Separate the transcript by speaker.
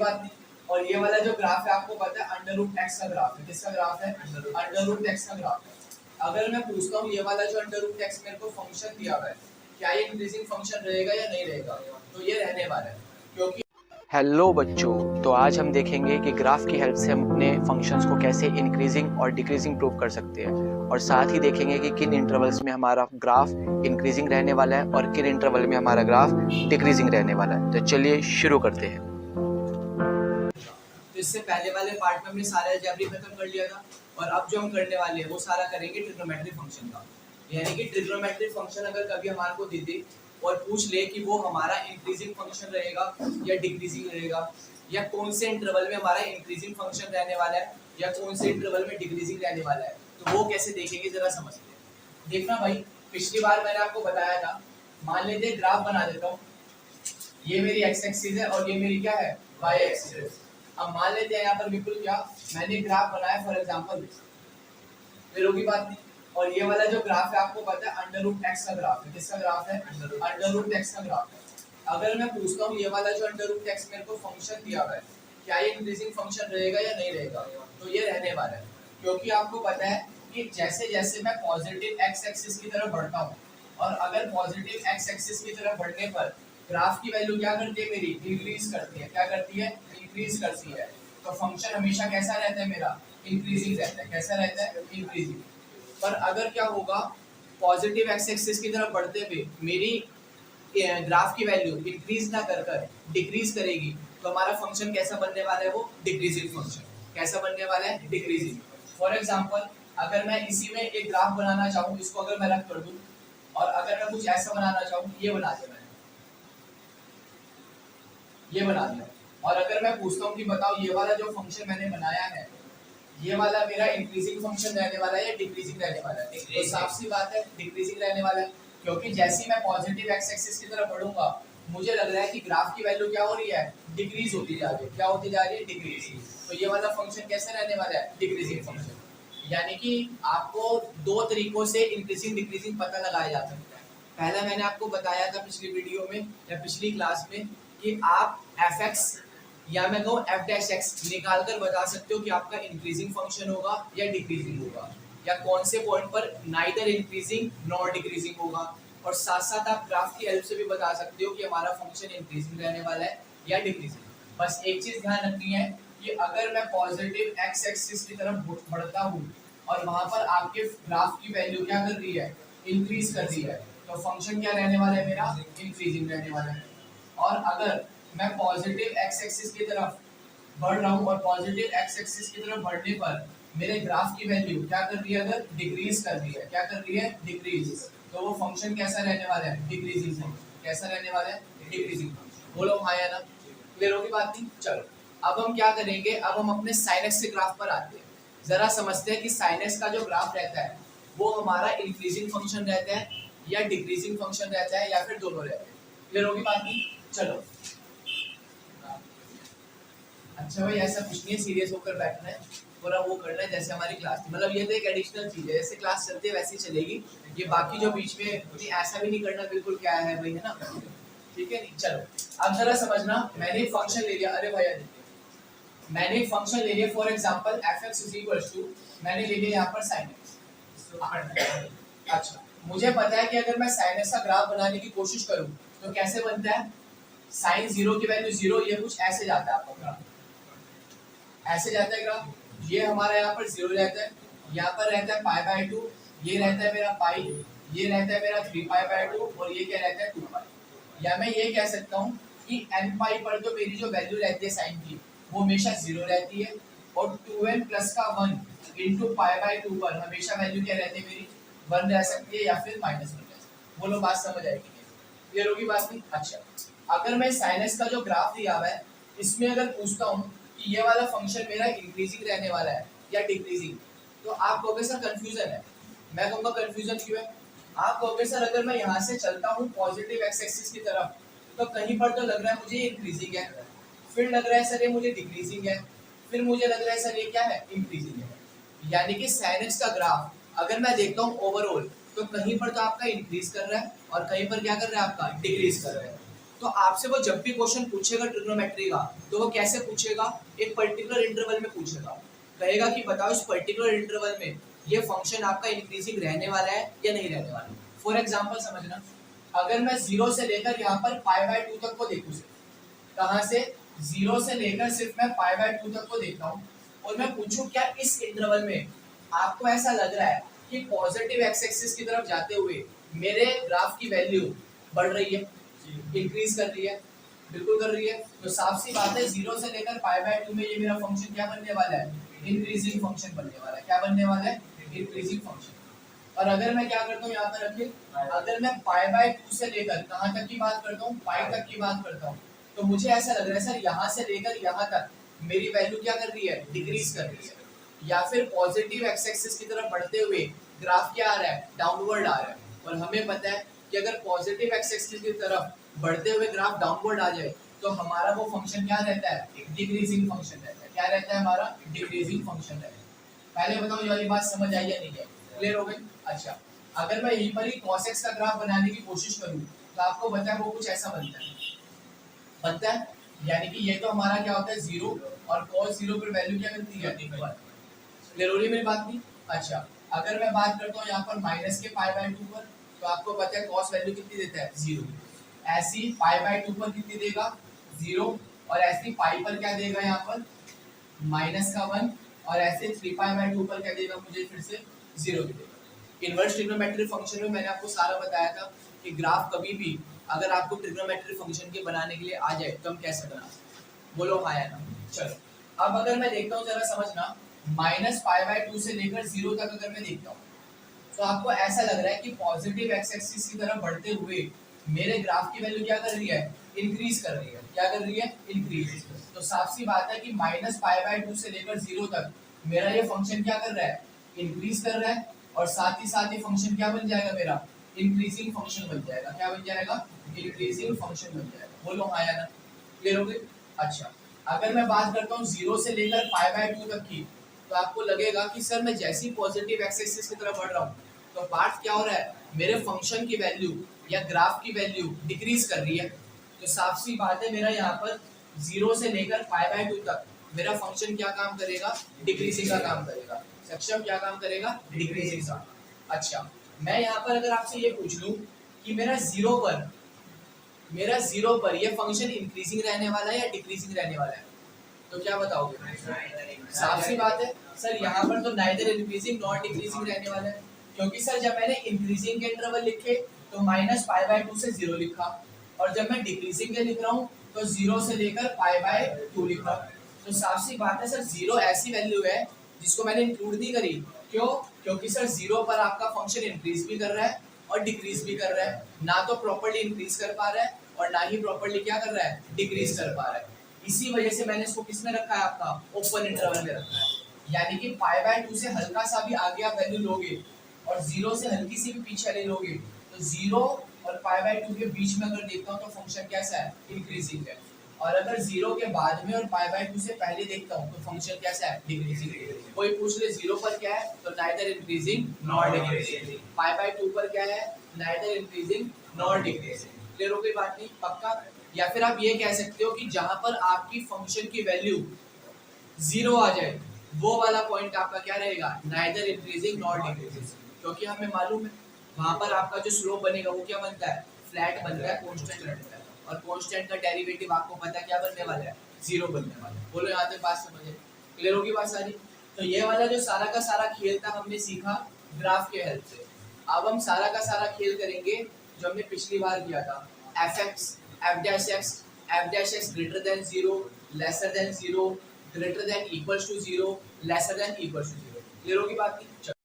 Speaker 1: बात नहीं। और ये वाला जो ग्राफ है आपको पता है अंडर रूट एक्स का ग्राफ है। किसका ग्राफ है? अंडर रूट एक्स का ग्राफ है। अगर मैं पूछता हूँ ये वाला जो अंडर रूट एक्स मेरे को फंक्शन दिया हुआ है, क्या ये इंक्रीजिंग फंक्शन रहेगा या नहीं रहेगा? तो ये रहने वाला है, क्योंकि
Speaker 2: हेलो बच्चों, तो आज हम देखेंगे कि ग्राफ की हेल्प से हम अपने फंक्शंस को कैसे इंक्रीजिंग और डिक्रीजिंग प्रूव कर सकते हैं, और साथ ही देखेंगे कि किन इंटरवल्स में हमारा ग्राफ इंक्रीजिंग रहने वाला है और किन इंटरवल में हमारा ग्राफ डिक्रीजिंग रहने वाला है। तो चलिए शुरू करते हैं।
Speaker 1: तो इससे पहले वाले पार्ट में हमने सारा अलजेब्रिक खत्म कर लिया था, और अब जो हम करने वाले हैं वो सारा करेंगे ट्रिग्नोमेट्रिक फंक्शन का। यानी कि ट्रिग्नोमेट्रिक फंक्शन अगर कभी हमारे को दे दे और पूछ ले कि वो हमारा इंक्रीजिंग फंक्शन रहेगा या डिक्रीजिंग रहेगा, या कौन से इंटरवल में हमारा इंक्रीजिंग फंक्शन रहने वाला है या कौन से इंटरवल में डिक्रीजिंग रहने वाला है, तो वो कैसे देखेंगे जरा समझते हैं। देखना भाई, पिछली बार मैंने आपको बताया था, मान लेते ग्राफ बना देता हूँ, ये मेरी एक्स एक्सिस है और ये मेरी क्या है? वाई एक्सिस है। अब मान लेते हैं यहाँ पर बिल्कुल क्या, मैंने ग्राफ बनाया फॉर एग्जांपल, फिर होगी बात नहीं। और ये वाला जो ग्राफ है आपको पता है अंडर रूट एक्स का ग्राफ है। किसका ग्राफ है? अंडर रूट एक्स का ग्राफ है। अगर मैं पूछता हूँ ये वाला जो अंडर रूट एक्स मेरे को फंक्शन दिया हुआ है, क्या ये इंक्रीजिंग फंक्शन रहेगा या नहीं रहेगा? तो ये रहने वाला है, क्योंकि आपको पता है कि जैसे जैसे मैं पॉजिटिव एक्स एक्सिस की तरफ बढ़ता हूँ, और अगर पॉजिटिव एक्स एक्सिस की तरफ बढ़ने पर ग्राफ की वैल्यू क्या करती है मेरी? इंक्रीज करती है। क्या करती है? इंक्रीज करती है। तो फंक्शन हमेशा कैसा रहता है मेरा? इंक्रीजिंग रहता है। कैसा रहता है? इंक्रीजिंग। पर अगर क्या होगा, पॉजिटिव एक्स एक्सिस की तरफ बढ़ते हुए मेरी ग्राफ की वैल्यू इंक्रीज ना कर कर डिक्रीज करेगी, तो हमारा फंक्शन कैसा बनने वाला है? वो डिक्रीजिंग फंक्शन। कैसा बनने वाला है? डिक्रीजिंग। फॉर एग्जांपल, अगर मैं इसी में एक ग्राफ बनाना चाहूँ, इसको अगर मैं रख कर दूँ, और अगर मैं कुछ ऐसा बनाना चाहूँ, ये बना दिया मैंने, ये बना दिया। और अगर मैं पूछता हूँ कि बताओ ये वाला जो फंक्शन मैंने बनाया है, ये वाला मेरा इंक्रीजिंग फंक्शन रहने वाला है या डिक्रीजिंग रहने वाला है? तो साफ सी बात है डिक्रीजिंग रहने वाला है, क्योंकि जैसे ही मैं पॉजिटिव एक्स एक्सिस की तरफ बढ़ूंगा, मुझे लग रहा है कि ग्राफ की वैल्यू क्या हो रही है? डिक्रीज होती जा रही है। क्या होती जा रही है? डिक्रीज। तो ये वाला फंक्शन कैसे रहने वाला है? Decreasing function. यानी कि आपको दो तरीकों से इंक्रीजिंग डिक्रीजिंग पता लगाया जा सकता है। पहला मैंने आपको बताया था पिछली वीडियो में या पिछली क्लास में कि आप एफ एक्स या मैं कहूँ एफ डैश एक्स निकाल कर बता सकते हो कि आपका इंक्रीजिंग फंक्शन होगा या डिक्रीजिंग होगा, या कौन से पॉइंट पर नाइदर इंक्रीजिंग नॉर डिक्रीजिंग होगा। और साथ साथ आप ग्राफ की हेल्प से भी बता सकते हो कि हमारा फंक्शन इंक्रीजिंग रहने वाला है या डिक्रीजिंग। बस एक चीज ध्यान रखनी है कि अगर मैं पॉजिटिव एक्स एक्सिस की तरफ बढ़ता हूँ और वहां पर आपके ग्राफ की वैल्यू क्या कर रही है? इंक्रीज कर रही है, तो फंक्शन क्या रहने वाला है मेरा? इंक्रीजिंग रहने वाला है। और अगर मैं पॉजिटिव एक्स एक्सिस की तरफ बढ़ रहा हूँ और पॉजिटिव एक्स एक्सिस की तरफ बढ़ने पर मेरे ग्राफ की वैल्यू क्या कर रही है? अगर डिक्रीज कर रही है, क्या कर रही है? डिक्रीज। तो वो फंक्शन कैसा रहने वाला है? Decreasing function. कैसा रहने वाला है? Decreasing function. बोलो हाँ या ना? क्लियर होगी बात नहीं? चलो अब हम क्या करेंगे, अब हम अपने साइन एक्स के ग्राफ पर आते हैं। जरा समझते हैं कि साइन एक्स का जो ग्राफ रहता है वो हमारा इंक्रीजिंग फंक्शन रहता है या डिक्रीजिंग फंक्शन रहता है, या फिर दोनों रहते हैं। क्लियर होगी बात नहीं? चलो अच्छा भाई, ऐसा कुछ नहीं है, सीरियस होकर बैठना है, पूरा वो करना है जैसे हमारी क्लास थी। मतलब ये तो एक एडिशनल चीज है, जैसे क्लास चलती है वैसे ही चलेगी। ये बाकी जो बीच में नहीं, ऐसा भी नहीं करना बिल्कुल, क्या है भाई, है ना? ठीक है नहीं? चलो अब जरा समझना, मैंने एक फंक्शन ले लिया। अरे भैया मैंने एक फंक्शन ले लिया, for example F X is equal to, मैंने ले लिया यहाँ पर साइन एक्स। अच्छा, मुझे पता है कि अगर मैं साइन एक्स का ग्राफ बनाने की कोशिश करूँ तो कैसे बनता है? साइन जीरो की वैल्यू जीरो, ये कुछ ऐसे जाता है आपका ग्राफ, ऐसे जाता है ग्राफ। ये हमारा यहाँ पर जीरो रहता है, यहाँ पर रहता है पाई बाय टू, ये रहता है मेरा पाई, ये रहता है मेरा 3 पाई बाय टू, और ये क्या रहता है? 2 पाई। या मैं ये कह सकता हूँ कि एन पाई पर जो मेरी जो वैल्यू रहती है साइन की, वो हमेशा जीरो रहती है, और 2n प्लस का 1 इंटू पाई बाय टू पर हमेशा वैल्यू क्या रहती है मेरी? 1 रह सकती है या फिर -1 रह सकती है। बोलो बात समझ आएगी? क्लियर होगी बात नहीं? अच्छा, अगर मैं साइन एक्स का जो ग्राफ दिया हुआ है इसमें अगर पूछता हूँ कि ये वाला फंक्शन मेरा इंक्रीजिंग रहने वाला है या डिक्रीजिंग, तो आप कहोगे सर कंफ्यूजन है। मैं कहूँगा कंफ्यूजन क्यों है? आप कहोगे सर अगर मैं यहाँ से चलता हूँ पॉजिटिव एक्स एक्सिस की तरफ, तो कहीं पर तो लग रहा है मुझे इंक्रीजिंग है, फिर लग रहा है सर ये मुझे डिक्रीजिंग है, फिर मुझे लग रहा है सर ये क्या है? इंक्रीजिंग है। यानी कि साइन एक्स का ग्राफ अगर मैं देखता हूँ ओवरऑल, तो कहीं पर तो आपका इंक्रीज कर रहा है और कहीं पर क्या कर रहा है? आपका डिक्रीज कर रहा है। तो आपसे वो जब भी क्वेश्चन पूछेगा ट्रिग्नोमेट्री का, तो वो कैसे पूछेगा, एक पर्टिकुलर इंटरवल में पूछेगा, कहेगा कि बताओ इस पर्टिकुलर इंटरवल में ये फंक्शन आपका इंक्रीजिंग रहने वाला है या नहीं रहने वाला। फॉर एग्जांपल समझना, अगर मैं 0 से लेकर यहाँ पर π/2 तक को देखूँ, कहाँ से, 0 से लेकर सिर्फ मैं π/2 तक को देखता हूँ, और मैं पूछूं क्या इस इंटरवल में आपको ऐसा लग रहा है कि पॉजिटिव एक्स एक्सिस की तरफ जाते हुए मेरे ग्राफ की वैल्यू बढ़ रही है, इंक्रीज कर रही है, बिल्कुल कर रही है। तो साफ सी बात है 0 से लेकर π/2 में ये मेरा फंक्शन क्या बनने वाला है, इंक्रीजिंग फंक्शन बनने वाला है। क्या बनने वाला है, इंक्रीजिंग फंक्शन। और अगर मैं क्या करता हूँ यहाँ पर रखिए, अगर मैं π/2 से लेकर कहाँ तक की बात करता हूँ, पाई तक की बात करता हूँ, तो मुझे ऐसा लग रहा है सर यहाँ से लेकर यहाँ तक मेरी वैल्यू क्या कर रही है, डिक्रीज कर रही है, या फिर पॉजिटिव एक्स एक्सिस की तरफ बढ़ते हुए ग्राफ क्या आ रहा है, डाउनवर्ड आ रहा है। और हमें पता है कि अगर पॉजिटिव एक्स एक्सिस की तरफ बढ़ते हुए ग्राफ डाउनवर्ड आ जाए तो हमारा वो फंक्शन क्या रहता है, डिक्रीजिंग फंक्शन रहता है। क्या रहता है हमारा, डिक्रीजिंग फंक्शन रहता है। पहले बताओ ये वाली बात समझ आई या नहीं है, क्लियर हो गई। अच्छा, अगर मैं यहीं पर ही cos x का ग्राफ बनाने की कोशिश करूं तो आपको पता है वो कुछ ऐसा बनता है, यानी कि ये तो हमारा क्या होता है 0, और cos 0 पर वैल्यू क्या बनती है, 1। क्लियर हो रही है मेरी बात नहीं। अच्छा, अगर मैं बात करता हूँ यहाँ पर माइनस के π/2 पर, तो आपको पता है cos वैल्यू कितनी देता है, 0। ऐसी π/2 पर कितनी देगा, 0, और ऐसी पाई पर क्या देगा यहाँ पर, -1, और ऐसे 3π/2 पर क्या देगा मुझे फिर से 0 देगा। इनवर्स ट्रिग्नोमेट्रिक फंक्शन में मैंने आपको सारा बताया था कि ग्राफ कभी भी अगर आपको ट्रिग्नोमेट्रिक फंक्शन के बनाने के लिए आ जाए तो हम कैसे बना सकते, बोलो हाँ या ना। चलो, अब अगर मैं देखता हूँ, जरा समझना, -π/2 से लेकर 0 तक अगर मैं देखता हूँ तो आपको ऐसा लग रहा है कि पॉजिटिव एक्स एक्सिस की तरफ बढ़ते हुए मेरे ग्राफ की वैल्यू क्या कर रही है, इंक्रीज कर रही है। क्या कर रही है, इंक्रीज। तो साफ सी बात है कि -π/2 से लेकर 0 तक मेरा ये फंक्शन क्या कर रहा है, इंक्रीज कर रहा है, और साथ ही फंक्शन क्या बन जाएगा मेरा, इंक्रीजिंग फंक्शन बन जाएगा। क्या बन जाएगा, इंक्रीजिंग फंक्शन बन जाएगा। बोलो हाँ या ना, क्लियर हो गई। अच्छा, अगर मैं बात करता हूँ 0 से लेकर π/2 तक की, तो आपको लगेगा कि सर मैं जैसी पॉजिटिव एक्स एक्सिस की तरफ बढ़ रहा हूँ तो पार्ट क्या हो रहा है, मेरे फंक्शन की वैल्यू या ग्राफ की वैल्यू डिक्रीज कर रही है। तो साफ सी बात है मेरा यहाँ पर 0 से लेकर π/2 तक मेरा फंक्शन क्या काम करेगा, डिक्रीजिंग का काम करेगा। सक्षम क्या काम करेगा, डिक्रीजिंग का। अच्छा, मैं यहाँ पर अगर आपसे ये पूछ लूं कि मेरा 0 पर ये फंक्शन इंक्रीजिंग रहने वाला है या डिक्रीजिंग रहने वाला है, तो क्या बताओगे। साफ सी बात है सर, यहाँ पर तो नाइदर इंक्रीजिंग नॉट डिक्रीजिंग रहने वाला है, क्योंकि सर जब मैंने इंक्रीजिंग के इंटरवल लिखे तो -π/2 से 0 लिखा, और जब मैं डिक्रीजिंग के लिख रहा हूँ तो 0 से लेकर π/2 लिखा। तो साफ सी बात है सर 0 ऐसी वैल्यू है जिसको मैंने इंक्लूड नहीं करी। क्यों, क्योंकि सर 0 पर आपका फंक्शन इंक्रीज भी कर रहा है और डिक्रीज भी कर रहा है, ना तो प्रॉपर्ली इंक्रीज कर पा रहा है और ना ही प्रॉपर्ली क्या कर रहा है, डिक्रीज कर पा रहा है। इसी वजह से मैंने इसको किसमें रखा है, आपका ओपन इंटरवल में रखा है। यानी कि π/2 से हल्का सा भी आगे आप वैल्यू लोगे और 0 से हल्की सी भी पीछे ले लोगे, तो 0 और π/2 के बीच में अगर देखता हूँ तो फंक्शन कैसा है, इंक्रीजिंग है। और अगर 0 के बाद में और π/2 से पहले देखता हूँ तो फंक्शन कैसा है, डिक्रीजिंग है। कोई पूछ ले 0 पर क्या है, तो नाइदर इंक्रीजिंग नॉट डिक्रीजिंग। π/2 पर क्या है, neither increasing not decreasing. Clear हो गई बात नहीं, पक्का। या फिर आप ये कह सकते हो कि जहां पर आपकी फंक्शन की वैल्यू 0 आ जाए वो वाला पॉइंट आपका क्या रहेगा, नाइदर इंक्रीजिंग नॉट डिक्रीजिंग, क्योंकि हमें मालूम है वहां पर आपका जो स्लोप बनेगा वो क्या बनता है, फ्लैट बनता है, कांस्टेंट बनता है, और कांस्टेंट का डेरिवेटिव आपको पता है क्या बनने वाला है, 0 बनने वाला है। बोलो यहाँ तक बात समझे, क्लियर होगी बात सारी। तो ये वाला जो सारा का सारा खेल था हमने सीखा ग्राफ के हेल्प से। अब हम सारा का सारा खेल करेंगे जो हमने पिछली बार किया था, f(x), f'(x) greater than 0, lesser than 0, greater than equals to 0, lesser than equals to 0। Clear होगी बात नहीं।